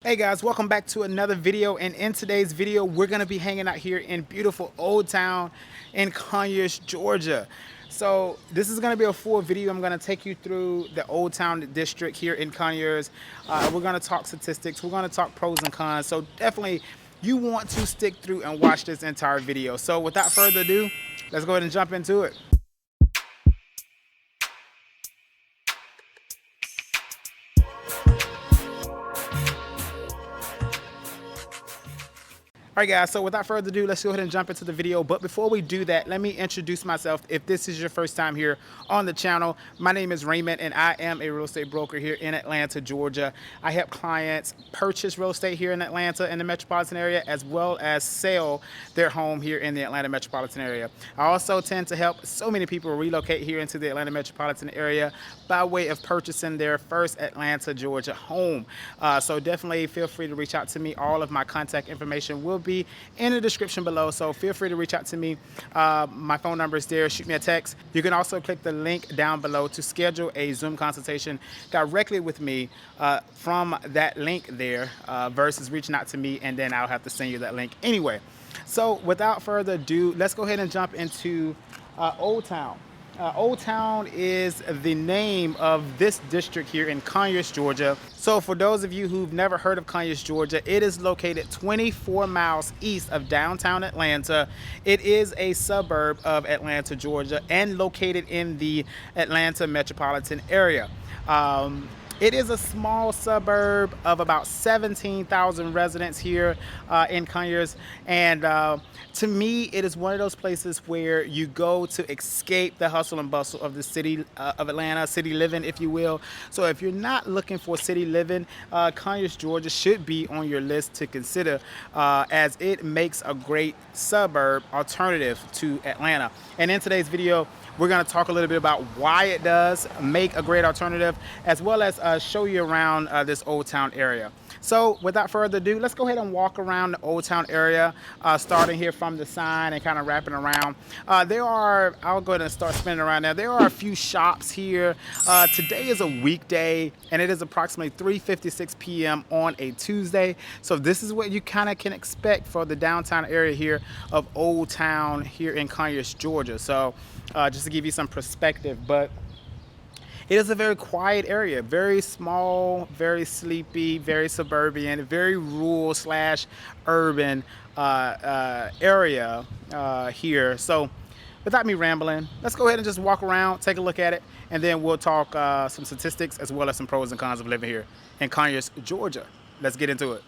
Hey guys, welcome back to another video, and in today's video we're going to be hanging out here in beautiful Olde Town in Conyers, Georgia. So this is going to be a full video. I'm going to take you through the Olde Town district here in Conyers. We're going to talk statistics, we're going to talk pros and cons, so definitely you want to stick through and watch this entire video. So without further ado, let's go ahead and jump into it. All right guys, so without further ado, let's go ahead and jump into the video. But before we do that, let me introduce myself. If this is your first time here on the channel, my name is Raymond and I am a real estate broker here in Atlanta, Georgia. I help clients purchase real estate here in Atlanta in the metropolitan area, as well as sell their home here in the Atlanta metropolitan area. I also tend to help so many people relocate here into the Atlanta metropolitan area by way of purchasing their first Atlanta, Georgia home. So definitely feel free to reach out to me. All of my contact information will be in the description below, so feel free to reach out to me. My phone number is there. Shoot me a text. You can also click the link down below to schedule a Zoom consultation directly with me from that link there versus reaching out to me and then I'll have to send you that link anyway. So without further ado, let's go ahead and jump into Olde Town. Olde Town is the name of this district here in Conyers, Georgia. So for those of you who've never heard of Conyers, Georgia, it is located 24 miles east of downtown Atlanta. It is a suburb of Atlanta, Georgia, and located in the Atlanta metropolitan area. It is a small suburb of about 17,000 residents here in Conyers, and to me it is one of those places where you go to escape the hustle and bustle of the city of Atlanta, city living if you will. So if you're not looking for city living, Conyers, Georgia should be on your list to consider, as it makes a great suburb alternative to Atlanta. And in today's video we're going to talk a little bit about why it does make a great alternative, as well as show you around this Olde Town area. So without further ado, let's go ahead and walk around the Olde Town area, starting here from the sign and kind of wrapping around. I'll go ahead and start spinning around now. There are a few shops here. Today is a weekday and it is approximately 3:56 p.m. on a Tuesday. So this is what you kind of can expect for the downtown area here of Olde Town here in Conyers, Georgia. So just to give you some perspective, but it is a very quiet area, very small, very sleepy, very suburban, very rural slash urban area here. So without me rambling, let's go ahead and just walk around, take a look at it, and then we'll talk some statistics as well as some pros and cons of living here in Conyers, Georgia. Let's get into it.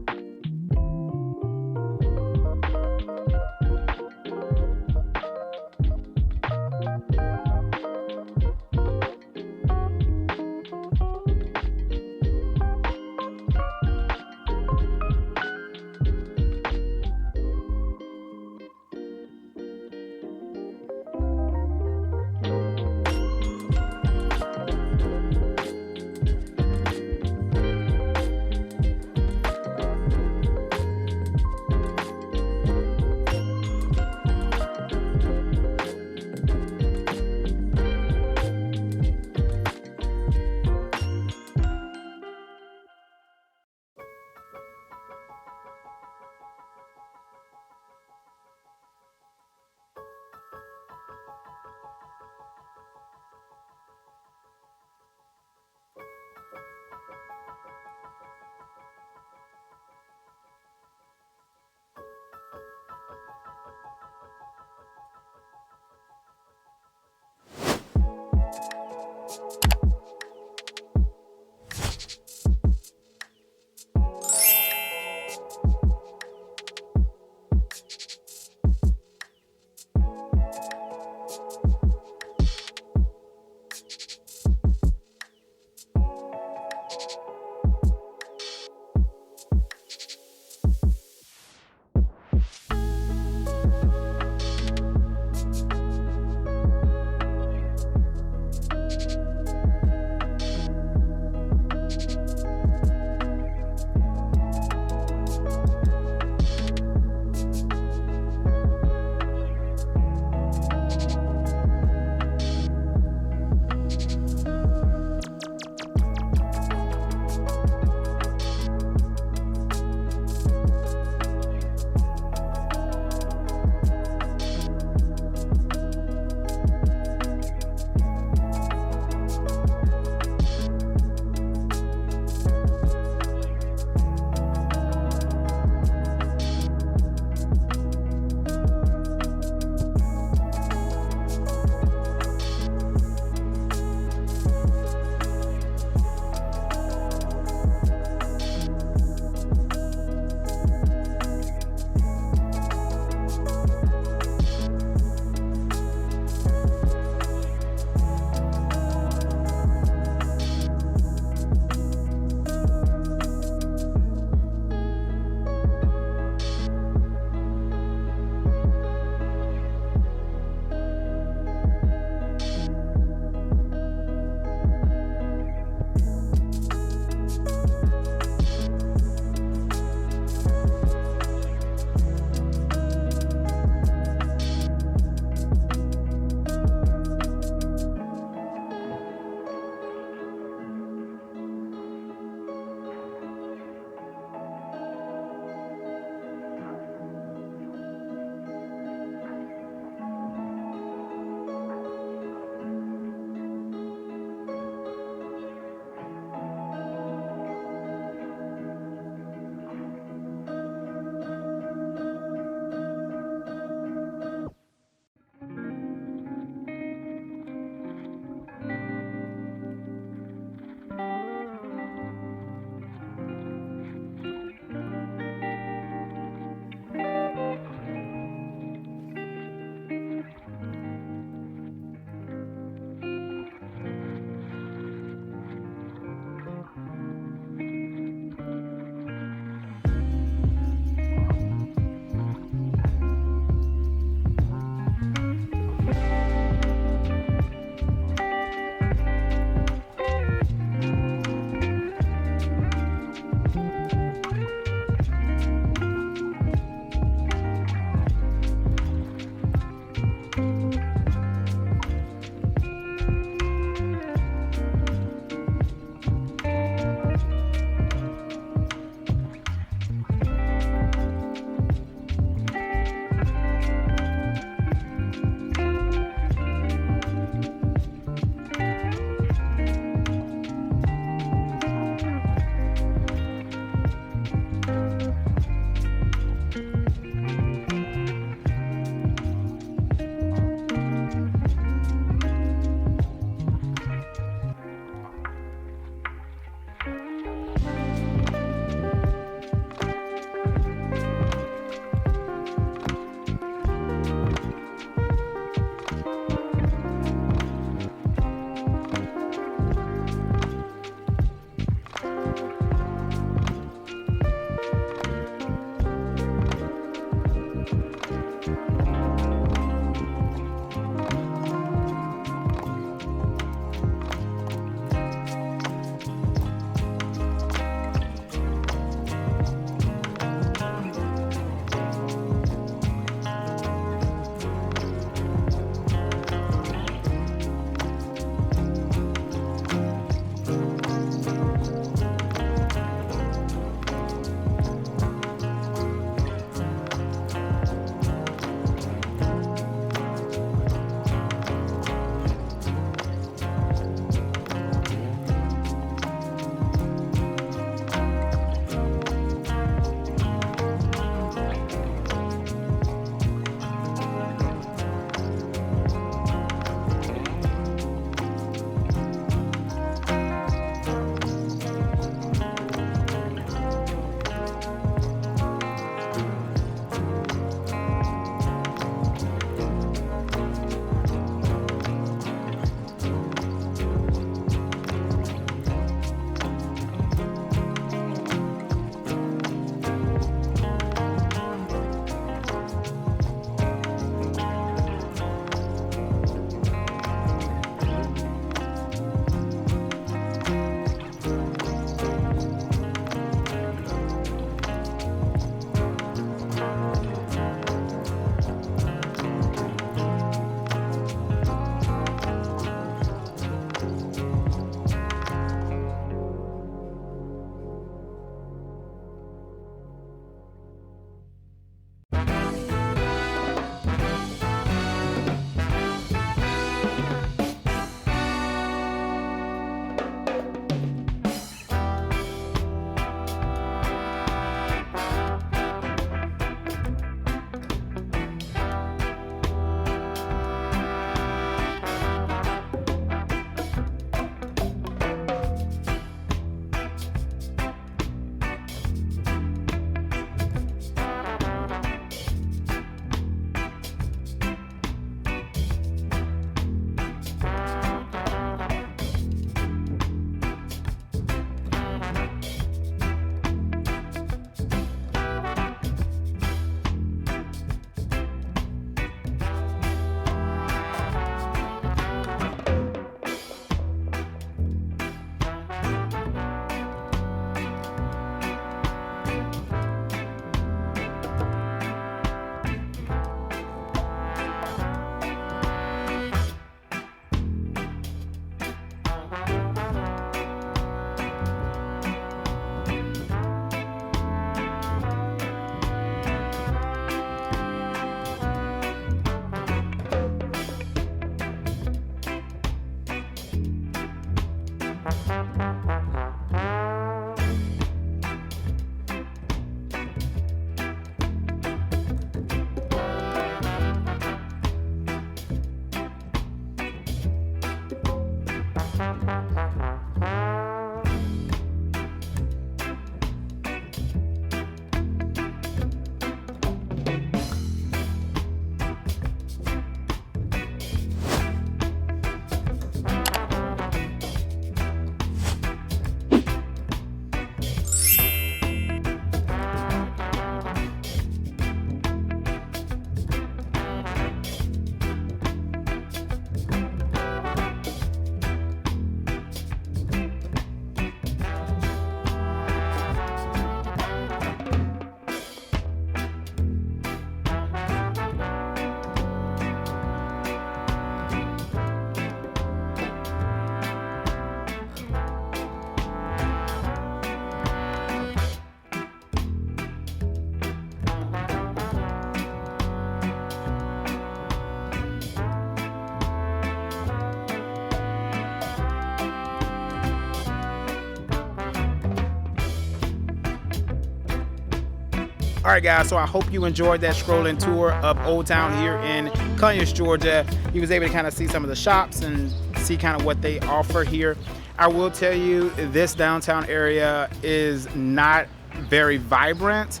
All right, guys, so I hope you enjoyed that scrolling tour of Olde Town here in Conyers, Georgia. You was able to kind of see some of the shops and see kind of what they offer here. I will tell you, this downtown area is not very vibrant.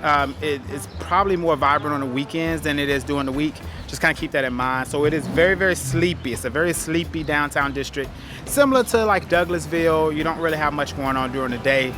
It's probably more vibrant on the weekends than it is during the week. Just kind of keep that in mind. So it is very, very sleepy. It's a very sleepy downtown district. Similar to like Douglasville, you don't really have much going on during the day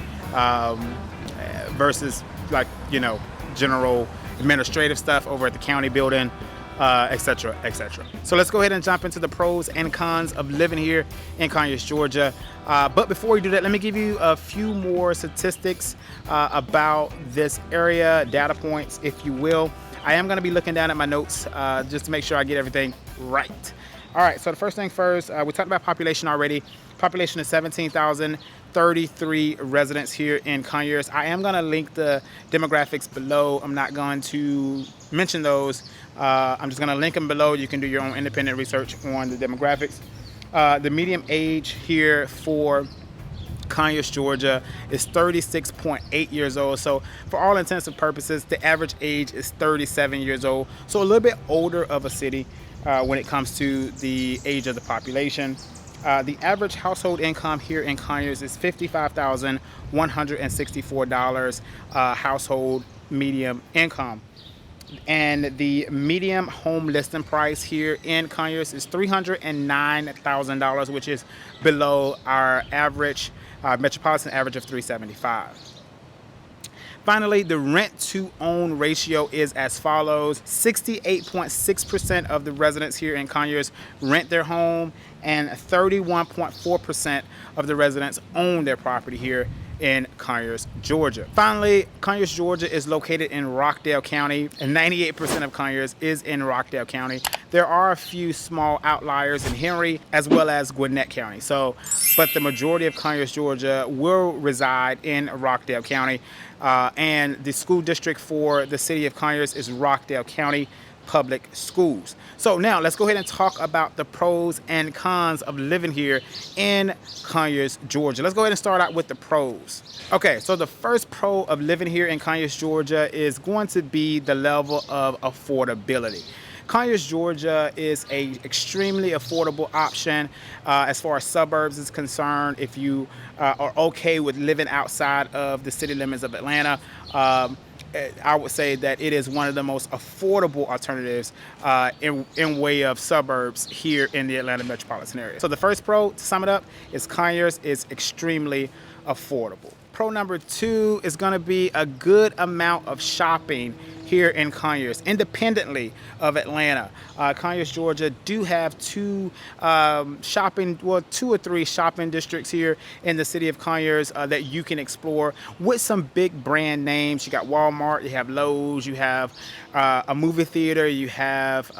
versus like, you know, general administrative stuff over at the county building, etc., etc. So let's go ahead and jump into the pros and cons of living here in Conyers, Georgia. But before we do that, let me give you a few more statistics about this area, data points, if you will. I am going to be looking down at my notes just to make sure I get everything right. All right, so the first thing first, we talked about population already. Population is 17,033 residents here in Conyers. I am going to link the demographics below. I'm not going to mention those. I'm just going to link them below. You can do your own independent research on the demographics. The median age here for Conyers, Georgia is 36.8 years old. So for all intents and purposes, the average age is 37 years old. So a little bit older of a city when it comes to the age of the population. The average household income here in Conyers is $55,164 household medium income. And the medium home listing price here in Conyers is $309,000, which is below our average metropolitan average of $375,000. Finally, the rent to own ratio is as follows. 68.6% of the residents here in Conyers rent their home, and 31.4% of the residents own their property here in Conyers, Georgia. Finally, Conyers, Georgia is located in Rockdale County, and 98% of Conyers is in Rockdale County. There are a few small outliers in Henry as well as Gwinnett County. But the majority of Conyers, Georgia will reside in Rockdale County, and the school district for the city of Conyers is Rockdale County Public Schools. So now let's go ahead and talk about the pros and cons of living here in Conyers, Georgia. Let's go ahead and start out with the pros. Okay, so the first pro of living here in Conyers, Georgia is going to be the level of affordability. Conyers, Georgia is a extremely affordable option as far as suburbs is concerned. If you are okay with living outside of the city limits of Atlanta, I would say that it is one of the most affordable alternatives in way of suburbs here in the Atlanta metropolitan area. So the first pro, to sum it up, is Conyers is extremely affordable. Pro number two is going to be a good amount of shopping here in Conyers, independently of Atlanta. Conyers, Georgia do have two or three shopping districts here in the city of Conyers that you can explore with some big brand names. You got Walmart, you have Lowe's, you have a movie theater, you have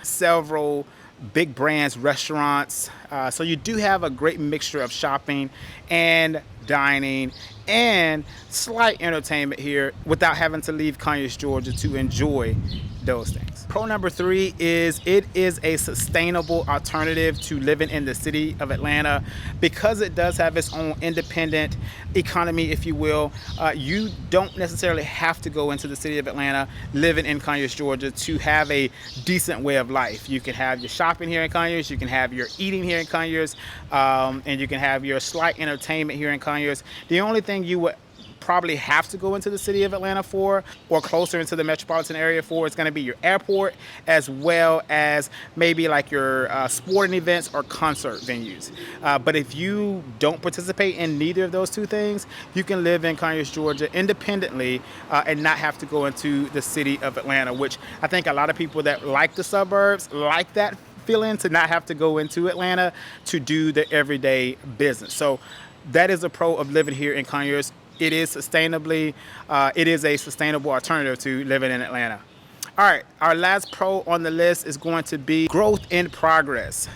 several big brands, restaurants. So you do have a great mixture of shopping and dining and slight entertainment here without having to leave Conyers, Georgia to enjoy those things. Pro number three is it is a sustainable alternative to living in the city of Atlanta because it does have its own independent economy, if you will. You don't necessarily have to go into the city of Atlanta living in Conyers, Georgia to have a decent way of life. You can have your shopping here in Conyers, you can have your eating here in Conyers, and you can have your slight entertainment here in Conyers. The only thing you would probably have to go into the city of Atlanta for, or closer into the metropolitan area for, is going to be your airport, as well as maybe like your sporting events or concert venues. But if you don't participate in neither of those two things, you can live in Conyers, Georgia independently and not have to go into the city of Atlanta, which I think a lot of people that like the suburbs like that feeling, to not have to go into Atlanta to do the everyday business. So that is a pro of living here in Conyers. It is a sustainable alternative to living in Atlanta. All right, our last pro on the list is going to be growth in progress.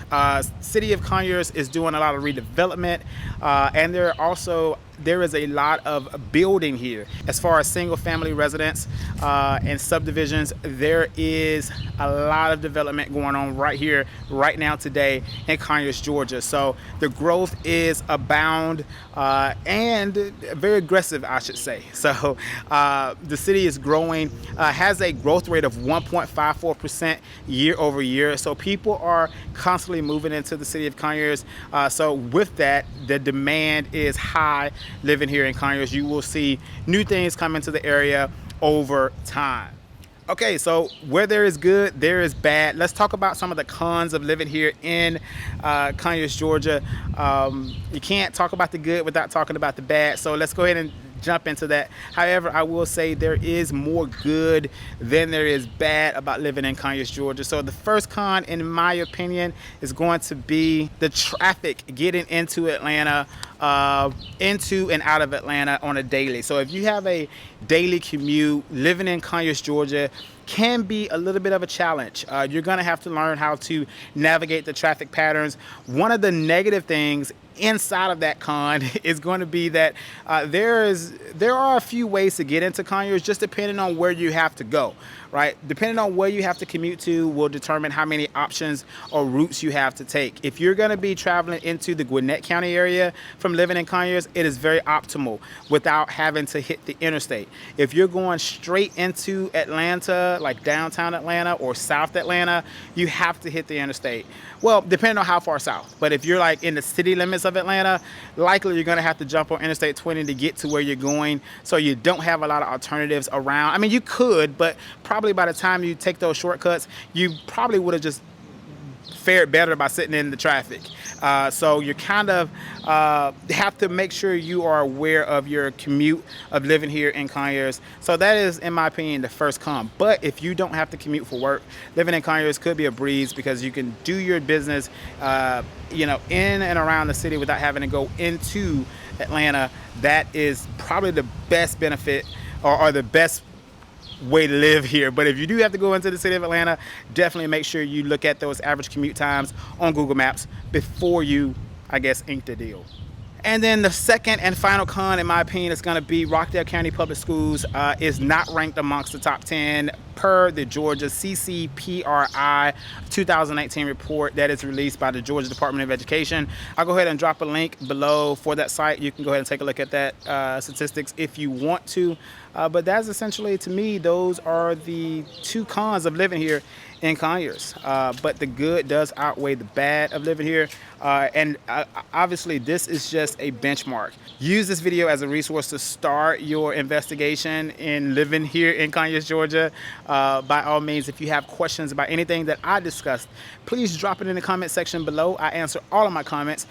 City of Conyers is doing a lot of redevelopment, and they're also there is a lot of building here. As far as single family residence and subdivisions, there is a lot of development going on right here, right now today in Conyers, Georgia. So the growth is abound and very aggressive, I should say. So the city is growing, has a growth rate of 1.54% year over year. So people are constantly moving into the city of Conyers. So with that, the demand is high living here in Conyers. You will see new things come into the area over time. Okay, so where there is good, there is bad. Let's talk about some of the cons of living here in Conyers, Georgia. You can't talk about the good without talking about the bad. So let's go ahead and jump into that. However, I will say there is more good than there is bad about living in Conyers, Georgia. So the first con, in my opinion, is going to be the traffic getting into Atlanta, into and out of Atlanta on a daily. So if you have a daily commute, living in Conyers, Georgia can be a little bit of a challenge. You're gonna have to learn how to navigate the traffic patterns. One of the negative things inside of that con is going to be that there are a few ways to get into Conyers, just depending on where you have to go, right? Depending on where you have to commute to will determine how many options or routes you have to take. If you're going to be traveling into the Gwinnett County area from living in Conyers, it is very optimal without having to hit the interstate. If you're going straight into Atlanta, like downtown Atlanta or South Atlanta, you have to hit the interstate. Well, depending on how far south. But if you're like in the city limits of Atlanta, likely you're going to have to jump on Interstate 20 to get to where you're going. So you don't have a lot of alternatives around. I mean, you could, but probably by the time you take those shortcuts, you probably would have just fared better by sitting in the traffic. So you kind of have to make sure you are aware of your commute of living here in Conyers. So that is, in my opinion, the first con. But if you don't have to commute for work, living in Conyers could be a breeze because you can do your business, you know, in and around the city without having to go into Atlanta. That is probably the best benefit or the best way to live here. But if you do have to go into the city of Atlanta, definitely make sure you look at those average commute times on Google Maps before you, I guess, ink the deal. And then the second and final con, in my opinion, is going to be Rockdale County Public Schools is not ranked amongst the top 10 per the Georgia CCPRI 2019 report that is released by the Georgia Department of Education. I'll go ahead and drop a link below for that site. You can go ahead and take a look at that statistics if you want to. But that's essentially, to me, those are the two cons of living here in Conyers. But the good does outweigh the bad of living here. And obviously, this is just a benchmark. Use this video as a resource to start your investigation in living here in Conyers, Georgia. By all means, if you have questions about anything that I discussed, please drop it in the comment section below. I answer all of my comments,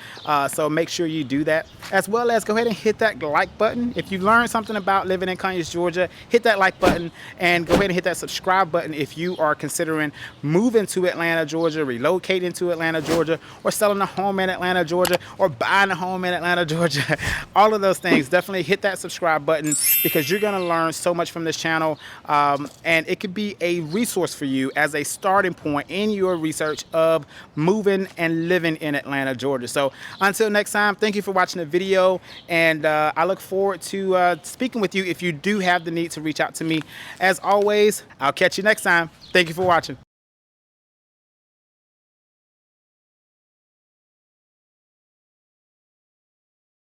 so make sure you do that. As well as go ahead and hit that like button. If you learned something about living in Conyers, Georgia, hit that like button and go ahead and hit that subscribe button if you are considering moving to Atlanta, Georgia, relocating to Atlanta, Georgia, or selling a home in Atlanta, Georgia, or buying a home in Atlanta, Georgia. All of those things, definitely hit that subscribe button because you're going to learn so much from this channel, and it could be a resource for you as a starting point in your research of moving and living in Atlanta, Georgia. So until next time, thank you for watching the video, and I look forward to speaking with you if you do have the need to reach out to me. As always, I'll catch you next time. Thank you for watching.